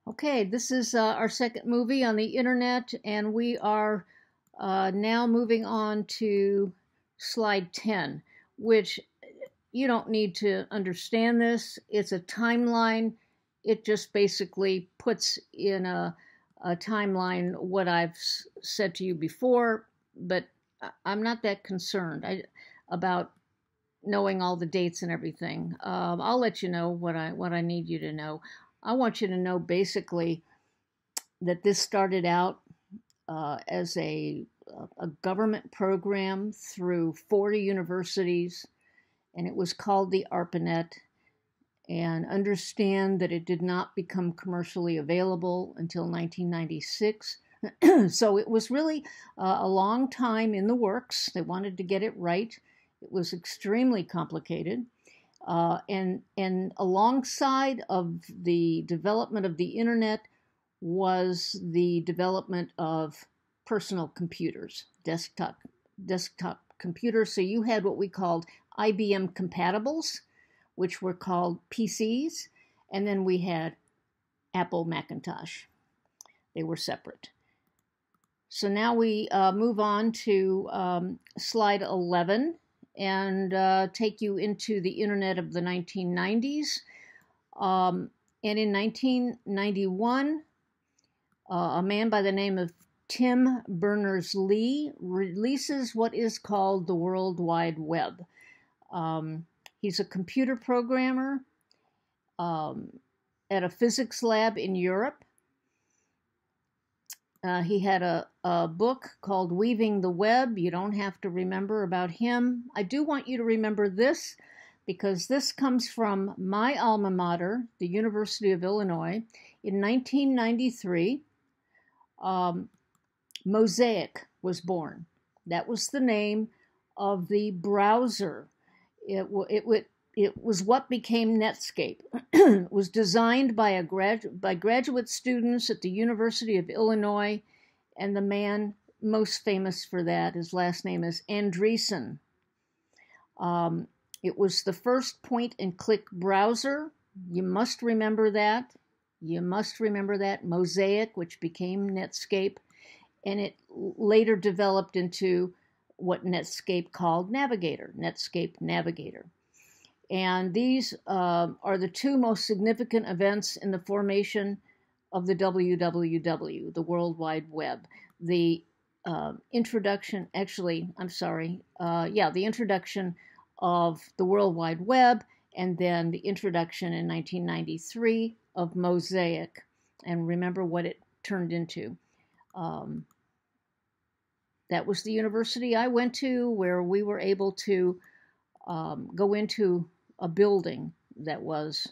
Okay, this is our second movie on the internet, and we are now moving on to slide 10, which you don't need to understand this. It's a timeline. It just basically puts in a timeline what I've said to you before, but I'm not that concerned about knowing all the dates and everything. I'll let you know what I need you to know. I want you to know basically that this started out as a government program through 40 universities, and it was called the Arpanet. And understand that it did not become commercially available until 1996. So it was really a long time in the works. They wanted to get it right. It was extremely complicated. And alongside of the development of the internet was the development of personal computers, desktop computers. So you had what we called IBM compatibles, which were called PCs, and then we had Apple Macintosh. They were separate. So now we move on to slide 11 and take you into the internet of the 1990s. And in 1991, a man by the name of Tim Berners-Lee releases what is called the World Wide Web. He's a computer programmer at a physics lab in Europe. He had a book called Weaving the Web. You don't have to remember about him. I do want you to remember this because this comes from my alma mater, the University of Illinois. In 1993, Mosaic was born. That was the name of the browser. It was what became Netscape. It was designed by graduate students at the University of Illinois, and the man most famous for that, his last name is Andreessen. It was the first point-and-click browser. You must remember that. You must remember that. Mosaic, which became Netscape, and it later developed into what Netscape called Netscape Navigator. And these are the two most significant events in the formation of the WWW, the World Wide Web. The introduction, the introduction of the World Wide Web, and then the introduction in 1993 of Mosaic. And remember what it turned into. That was the university I went to, where we were able to go into a building that was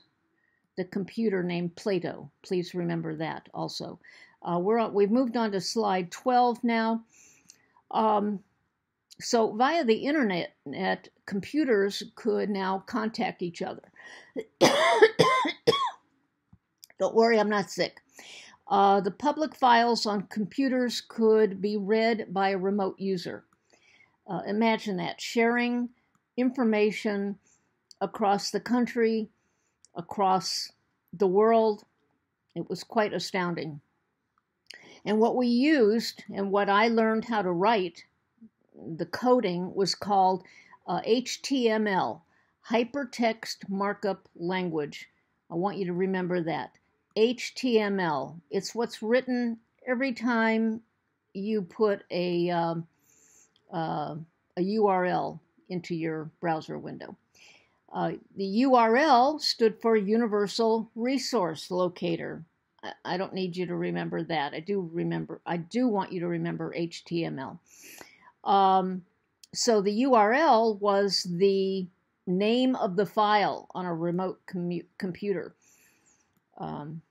the computer named Plato. Please remember that also. We've moved on to slide 12 now. So via the internet, computers could now contact each other. Don't worry, I'm not sick. The public files on computers could be read by a remote user. Imagine that, sharing information across the country, across the world. It was quite astounding. And what we used, and what I learned how to write, the coding was called HTML, Hypertext Markup Language. I want you to remember that. HTML. It's what's written every time you put a URL into your browser window. The URL stood for Universal Resource Locator. I don't need you to remember that. I do want you to remember HTML. So the URL was the name of the file on a remote computer.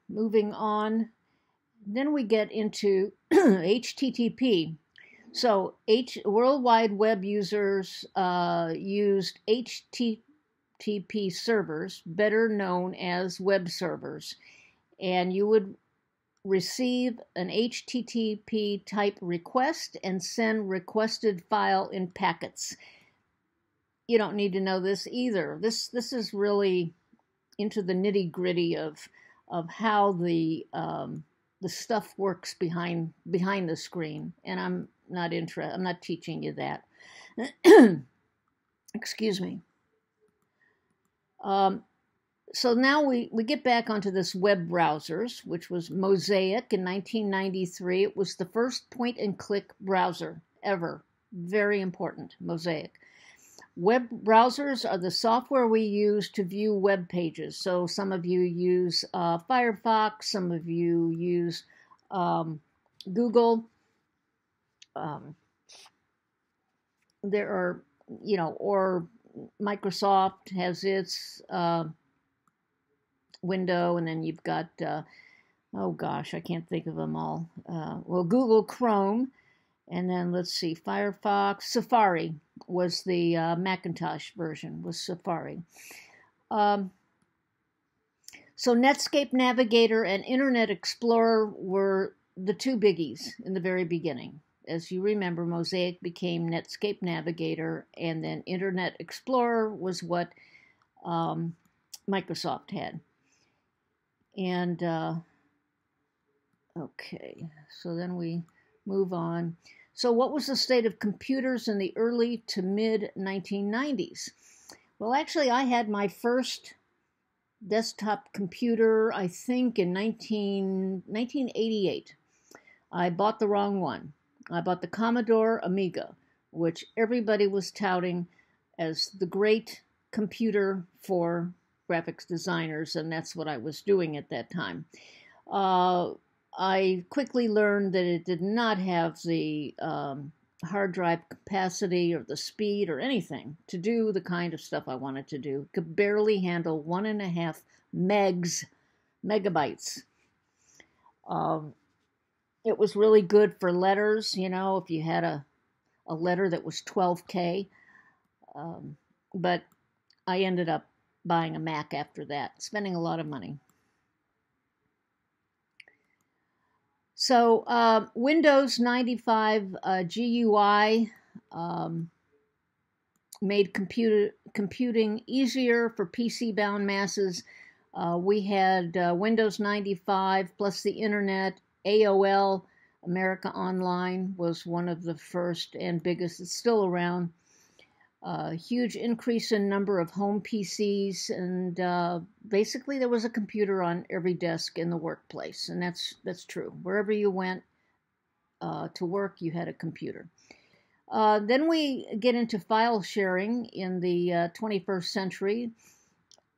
Moving on, then we get into HTTP. So World Wide Web users used HTTP servers, better known as web servers, and you would receive an HTTP type request and send requested file in packets. You don't need to know this either. This is really into the nitty-gritty of of how the stuff works behind the screen, and I'm not teaching you that. Excuse me. So now we get back onto this web browsers, which was Mosaic in 1993. It was the first point-and-click browser ever. Very important, Mosaic. Web browsers are the software we use to view web pages. So some of you use Firefox, some of you use Google. There are, or Microsoft has its window, and then you've got, oh gosh, I can't think of them all. Google Chrome, and then let's see, Firefox, Safari was the Macintosh version, was Safari. So Netscape Navigator and Internet Explorer were the two biggies in the very beginning. As you remember, Mosaic became Netscape Navigator, and then Internet Explorer was what Microsoft had. And, okay, so then we move on. So what was the state of computers in the early to mid-1990s? Well, actually, I had my first desktop computer, I think, in 1988. I bought the wrong one. I bought the Commodore Amiga, which everybody was touting as the great computer for graphics designers, and that's what I was doing at that time. I quickly learned that it did not have the hard drive capacity or the speed or anything to do the kind of stuff I wanted to do. It could barely handle 1.5 megabytes. It was really good for letters, if you had a letter that was 12K. But I ended up buying a Mac after that, spending a lot of money. So Windows 95 GUI made computing easier for PC-bound masses. We had Windows 95 plus the internet. AOL, America Online, was one of the first and biggest. It's still around. Huge increase in number of home PCs, and basically there was a computer on every desk in the workplace, and that's true. Wherever you went to work, you had a computer. Then we get into file sharing in the 21st century.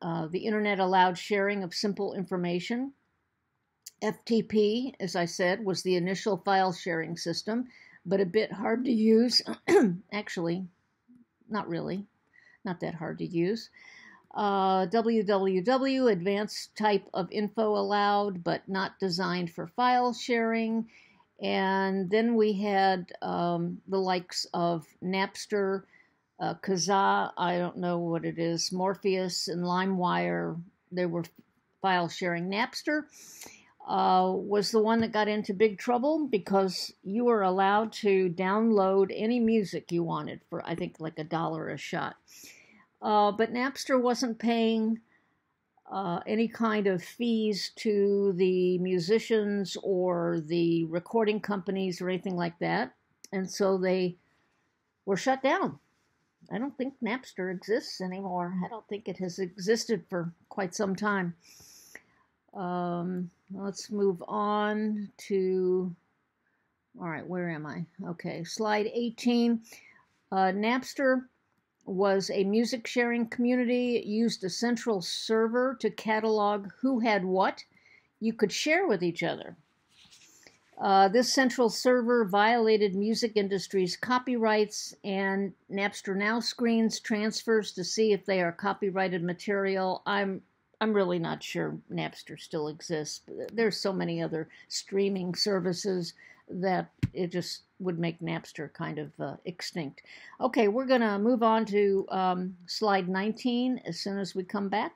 The internet allowed sharing of simple information. FTP, as I said, was the initial file sharing system, but a bit hard to use. Actually, not really, not that hard to use. www, advanced type of info allowed, but not designed for file sharing. And then we had the likes of Napster, Kazaa, I don't know what it is, Morpheus, and LimeWire. They were file sharing. Napster was the one that got into big trouble because you were allowed to download any music you wanted for, I think, like $1 a shot. But Napster wasn't paying any kind of fees to the musicians or the recording companies or anything like that. And so they were shut down. I don't think Napster exists anymore. I don't think it has existed for quite some time. Let's move on to, all right, where am I? Okay, slide 18. Napster was a music sharing community. It used a central server to catalog who had what you could share with each other. This central server violated music industry's copyrights, and Napster now screens transfers to see if they are copyrighted material. I'm really not sure Napster still exists. There's so many other streaming services that it just would make Napster kind of extinct. Okay, we're going to move on to slide 19 as soon as we come back.